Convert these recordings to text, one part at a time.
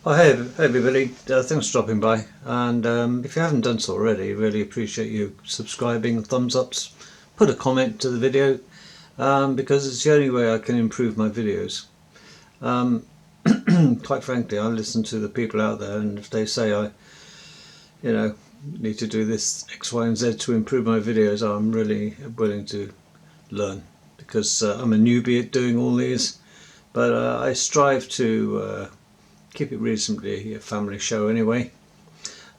Oh, hey everybody, thanks for dropping by, and if you haven't done so already, really appreciate you subscribing, thumbs ups, put a comment to the video, because it's the only way I can improve my videos. Quite frankly, I listen to the people out there, and if they say I need to do this X, Y and Z to improve my videos, I'm really willing to learn, because I'm a newbie at doing all these, but I strive to keep it reasonably a family show anyway.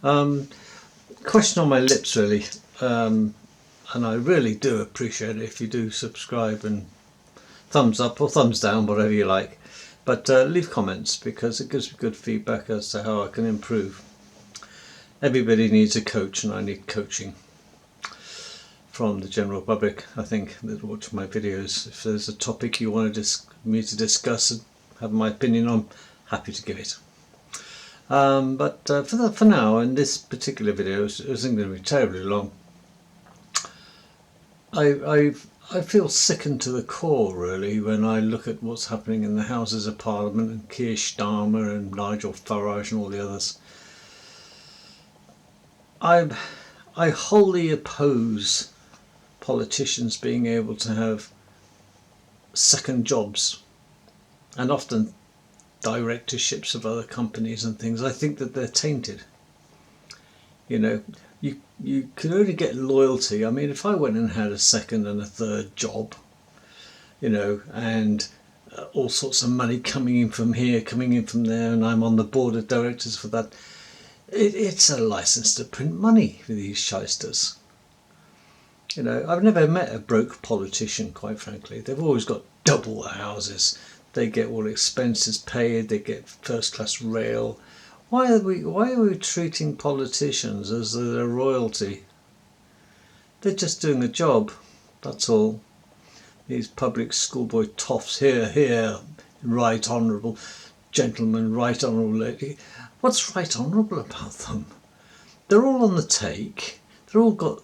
Question on my lips really, and I really do appreciate it if you do subscribe and thumbs up or thumbs down, whatever you like, but leave comments, because it gives me good feedback as to how I can improve. Everybody needs a coach, and I need coaching from the general public, I think, that watch my videos. If there's a topic you want me to discuss and have my opinion on, happy to give it. But for now, in this particular video, it isn't going to be terribly long. I feel sickened to the core really when I look at what's happening in the Houses of Parliament, and Keir Starmer and Nigel Farage and all the others. I wholly oppose politicians being able to have second jobs, and often directorships of other companies and things. I think that they're tainted. You can only get loyalty. I mean, if I went and had a second and a third job, and all sorts of money coming in from here, coming in from there, and I'm on the board of directors for that, it's a license to print money for these shysters. I've never met a broke politician, quite frankly. They've always got double the houses. They get all expenses paid. They get first-class rail. Why are we treating politicians as they're royalty? They're just doing a job. That's all. These public schoolboy toffs here, right honourable gentleman, right honourable lady. What's right honourable about them? They're all on the take. They're all got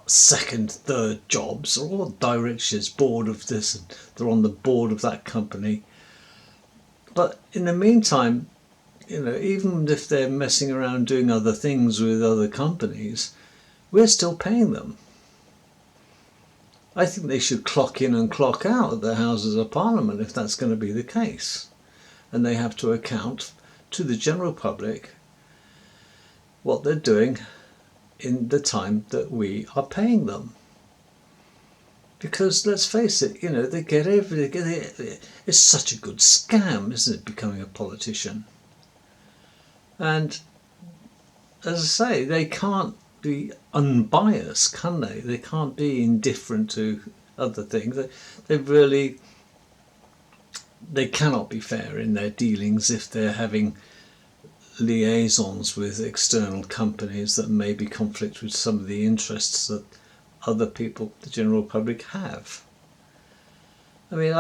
second, third jobs. They're all directors, board of this, and they're on the board of that company. But in the meantime, even if they're messing around doing other things with other companies, we're still paying them. I think they should clock in and clock out at the Houses of Parliament if that's going to be the case. And they have to account to the general public what they're doing in the time that we are paying them. Because let's face it, they get everything. It's such a good scam, isn't it, becoming a politician? And as I say, they can't be unbiased, can they? They can't be indifferent to other things. They cannot be fair in their dealings if they're having liaisons with external companies that maybe conflict with some of the interests that other people, the general public, have. I mean,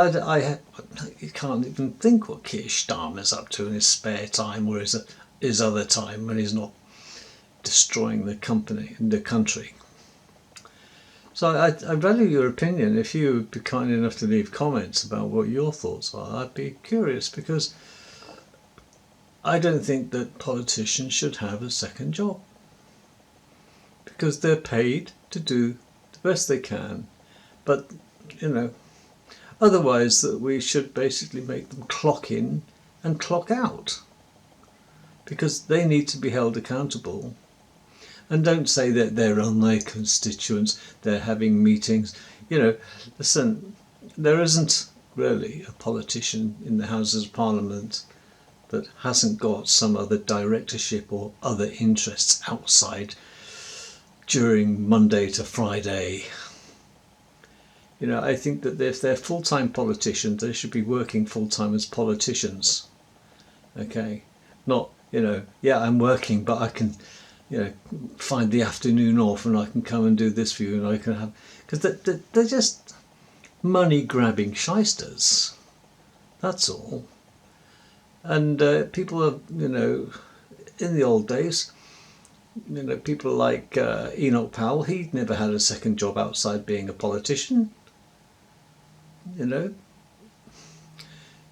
you can't even think what Keir Starmer's up to in his spare time, or his other time when he's not destroying the country. So I value your opinion. If you would be kind enough to leave comments about what your thoughts are, I'd be curious, because I don't think that politicians should have a second job, because they're paid to do the best they can. But otherwise, that we should basically make them clock in and clock out, because they need to be held accountable. And don't say that they're on their constituents, they're having meetings. Listen, there isn't really a politician in the Houses of Parliament that hasn't got some other directorship or other interests outside during Monday to Friday. I think that if they're full-time politicians, they should be working full-time as politicians. Okay? Not, yeah, I'm working, but I can, find the afternoon off and I can come and do this for you, and I can have... Because they're just money-grabbing shysters. That's all. And people are, in the old days, people like Enoch Powell, he'd never had a second job outside being a politician.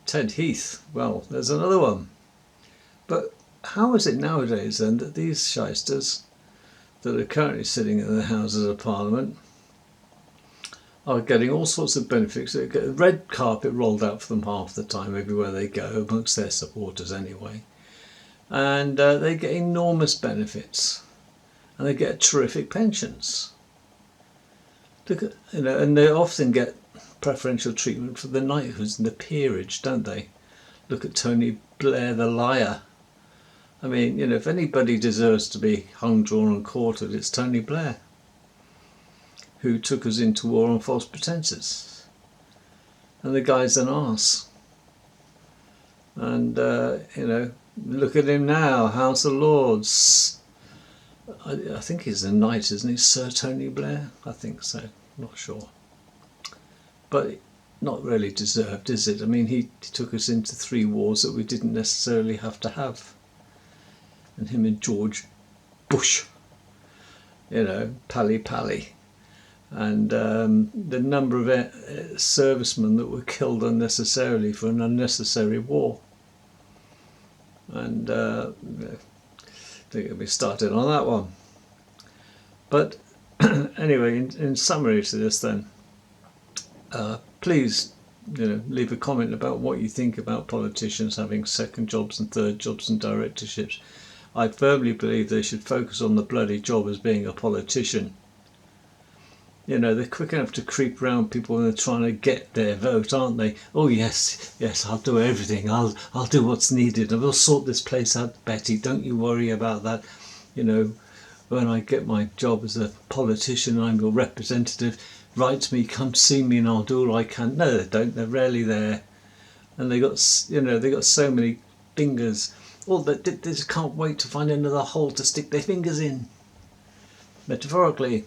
Ted Heath, well, there's another one. But how is it nowadays then that these shysters that are currently sitting in the Houses of Parliament are getting all sorts of benefits? They get a red carpet rolled out for them half the time everywhere they go, amongst their supporters anyway. And they get enormous benefits, and they get terrific pensions. Look at, and they often get preferential treatment for the knighthoods and the peerage, don't they? Look at Tony Blair, the liar. I mean, if anybody deserves to be hung, drawn and quartered, it's Tony Blair, who took us into war on false pretences. And the guy's an arse. And, look at him now, House of Lords. I think he's a knight, isn't he? Sir Tony Blair? I think so. Not sure. But not really deserved, is it? I mean, he took us into 3 wars that we didn't necessarily have to have. And him and George Bush, pally. And the number of servicemen that were killed unnecessarily for an unnecessary war. And I think it'll be started on that one. But anyway, in summary to this then, please leave a comment about what you think about politicians having 2nd jobs and 3rd jobs and directorships. I firmly believe they should focus on the bloody job as being a politician. They're quick enough to creep around people when they're trying to get their vote, aren't they? Oh yes, I'll do everything. I'll do what's needed, and we'll sort this place out, Betty. Don't you worry about that. When I get my job as a politician, I'm your representative. Write to me, come see me, and I'll do all I can. No, they don't. They're rarely there, and they got so many fingers. They just can't wait to find another hole to stick their fingers in. Metaphorically,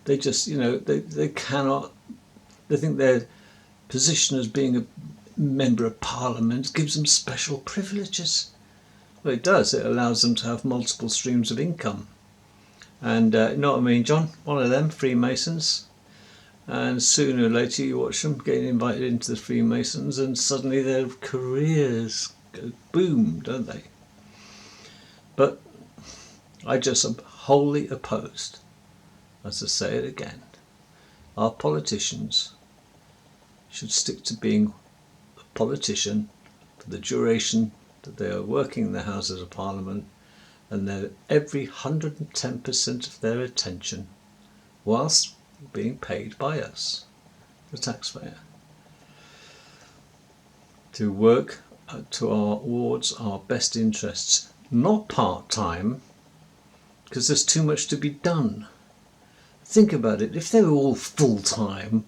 they just they cannot. They think their position as being a member of Parliament gives them special privileges. Well, it does. It allows them to have multiple streams of income. And you know what I mean, John? One of them, Freemasons. And sooner or later you watch them getting invited into the Freemasons, and suddenly their careers go boom, don't they? But I just am wholly opposed, as I say it again. Our politicians should stick to being a politician for the duration that they are working in the Houses of Parliament, and they're every 110% of their attention whilst being paid by us, the taxpayer, to work towards our best interests, not part-time, because there's too much to be done. Think about it. If they were all full-time,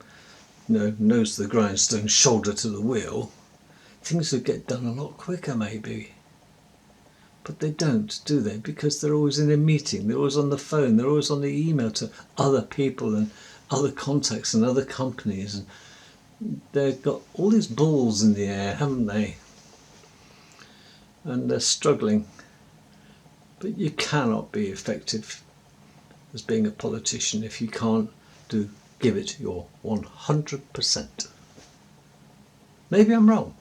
nose to the grindstone, shoulder to the wheel, things would get done a lot quicker maybe. But they don't, do they? Because they're always in a meeting, they're always on the phone, they're always on the email to other people and other contacts and other companies, and they've got all these balls in the air, haven't they? And they're struggling. But you cannot be effective as being a politician if you can't give it your 100%. Maybe I'm wrong.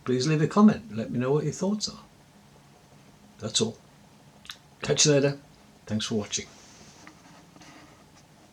Please leave a comment. Let me know what your thoughts are. That's all. Catch you later. Thanks for watching.